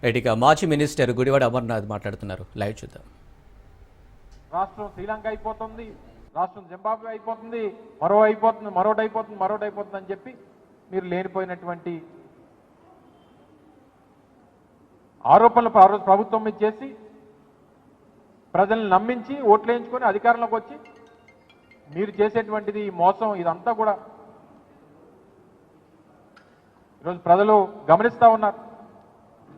ఇక మాజీ మినిస్టర్ గుడివాడ అమర్నాథ్ మాట్లాడుతున్నారు. లైవ్ చూద్దాం. రాష్ట్రం శ్రీలంక అయిపోతుంది, రాష్ట్రం జింబాబ్వే అయిపోతుంది, మరోటి అయిపోతుంది అని చెప్పి మీరు లేనిపోయినటువంటి ఆరోపణలు ప్రభుత్వం మీద చేసి ప్రజల్ని నమ్మించి ఓట్లు వేయించుకొని అధికారంలోకి వచ్చి మీరు చేసేటువంటిది మోసం. ఇదంతా కూడా ఈరోజు ప్రజలు గమనిస్తూ ఉన్నారు.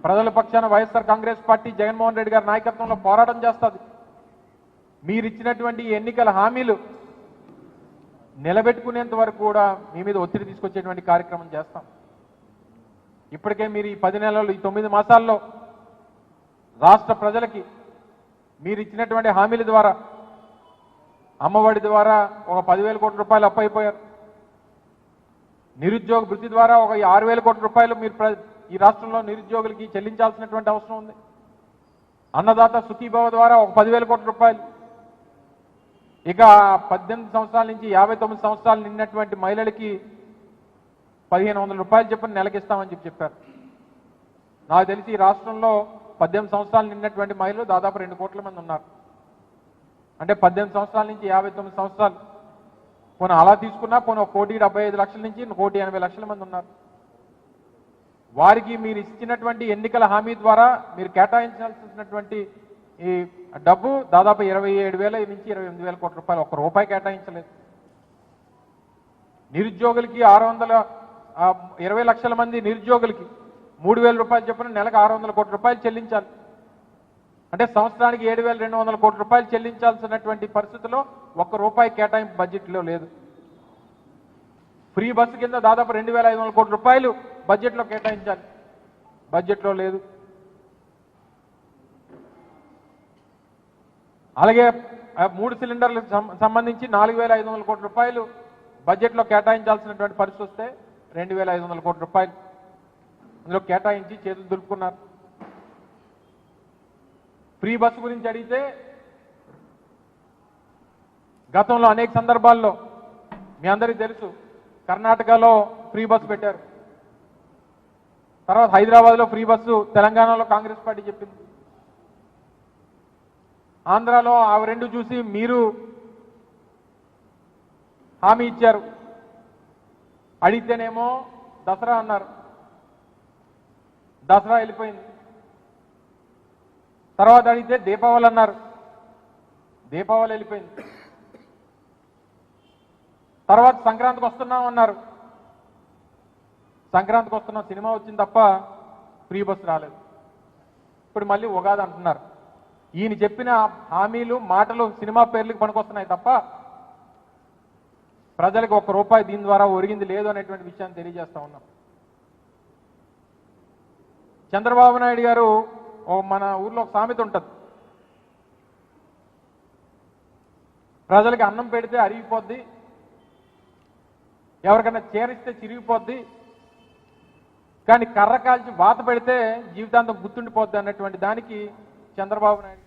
ప్రజల పక్షాన వైఎస్ఆర్ కాంగ్రెస్ పార్టీ జగన్మోహన్ రెడ్డి గారి నాయకత్వంలో పోరాటం చేస్తుంది. మీరు ఇచ్చినటువంటి ఎన్నికల హామీలు నిలబెట్టుకునేంత వరకు కూడా మీ మీద ఒత్తిడి తీసుకొచ్చేటువంటి కార్యక్రమం చేస్తాం. ఇప్పటికే మీరు ఈ 10 నెలలు, ఈ 9 మాసాల్లో రాష్ట్ర ప్రజలకి మీరు ఇచ్చినటువంటి హామీల ద్వారా, అమ్మఒడి ద్వారా ఒక 10,000 కోట్ల రూపాయలు అప్పు అయిపోయారు. నిరుద్యోగ భృతి ద్వారా ఒక 6,000 కోట్ల రూపాయలు మీరు ఈ రాష్ట్రంలో నిరుద్యోగులకి చెల్లించాల్సినటువంటి అవసరం ఉంది. అన్నదాత సుఖీభవ ద్వారా ఒక 10,000 కోట్ల రూపాయలు. ఇక 18 సంవత్సరాల నుంచి 59 సంవత్సరాలు నిన్నటువంటి మహిళలకి 1,500 రూపాయలు చెప్పని నెలకిస్తామని చెప్పారు. నాకు తెలిసి ఈ రాష్ట్రంలో 18 సంవత్సరాలు నిన్నటువంటి మహిళలు దాదాపు 2 కోట్ల మంది ఉన్నారు. అంటే 18 సంవత్సరాల నుంచి 59 సంవత్సరాలు పోనీ అలా తీసుకున్నా పోనీ 1,75,00,000 నుంచి 1,80,00,000 మంది ఉన్నారు. వారికి మీరు ఇచ్చినటువంటి ఎన్నికల హామీ ద్వారా మీరు కేటాయించాల్సినటువంటి ఈ డబ్బు దాదాపు 27,000 నుంచి 28,000 కోట్ల రూపాయలు, ఒక్క రూపాయి కేటాయించలేదు. నిరుద్యోగులకి 20 లక్షల మంది నిరుద్యోగులకి 3,000 రూపాయలు చెప్పిన నెలకు 600 కోట్ల రూపాయలు చెల్లించాలి. అంటే సంవత్సరానికి 7,200 కోట్ల రూపాయలు చెల్లించాల్సినటువంటి పరిస్థితిలో ఒక్క రూపాయి కేటాయింపు బడ్జెట్లో లేదు. ఫ్రీ బస్సు కింద దాదాపు 2,500 కోట్ల రూపాయలు బడ్జెట్లో కేటాయించాలి, బడ్జెట్లో లేదు. అలాగే 3 సిలిండర్లకు సంబంధించి 4,500 కోట్ల రూపాయలు బడ్జెట్లో కేటాయించాల్సినటువంటి పరిస్థితి వస్తే 2,500 కోట్ల రూపాయలు అందులో కేటాయించి చేతులు దులుపుకున్నారు. ఫ్రీ బస్సు గురించి అడిగితే గతంలో అనేక సందర్భాల్లో మీ అందరికీ తెలుసు, కర్ణాటకలో ఫ్రీ బస్సు పెట్టారు, తర్వాత హైదరాబాద్లో ఫ్రీ బస్సు తెలంగాణలో కాంగ్రెస్ పార్టీ చెప్పింది, ఆంధ్రాలో ఆ రెండు చూసి మీరు హామీ ఇచ్చారు. అడిగితేనేమో దసరా అన్నారు, దసరా వెళ్ళిపోయింది. తర్వాత అడిగితే దీపావళి అన్నారు, దీపావళి వెళ్ళిపోయింది. తర్వాత సంక్రాంతికి వస్తున్నాం అన్నారు, సంక్రాంతికి వస్తున్నాం సినిమా వచ్చింది తప్ప ఫ్రీ బస్సు రాలేదు. ఇప్పుడు మళ్ళీ ఉగాది అంటున్నారు. ఈయన చెప్పిన హామీలు మాటలు సినిమా పేర్లకు పనికొస్తున్నాయి తప్ప ప్రజలకు ఒక్క రూపాయి దీని ద్వారా ఒరిగింది లేదు అనేటువంటి విషయాన్ని తెలియజేస్తా ఉన్నాం. చంద్రబాబు నాయుడు గారు మన ఊర్లో ఒక సామెత ఉంటుంది, ప్రజలకి అన్నం పెడితే అరిగిపోద్ది, ఎవరికైనా చేరిస్తే చిరిగిపోద్ది, కానీ కర్ర కాల్చి వాత పెడితే జీవితాంతం గుర్తుండిపోద్ది అన్నటువంటి దానికి చంద్రబాబు నాయుడు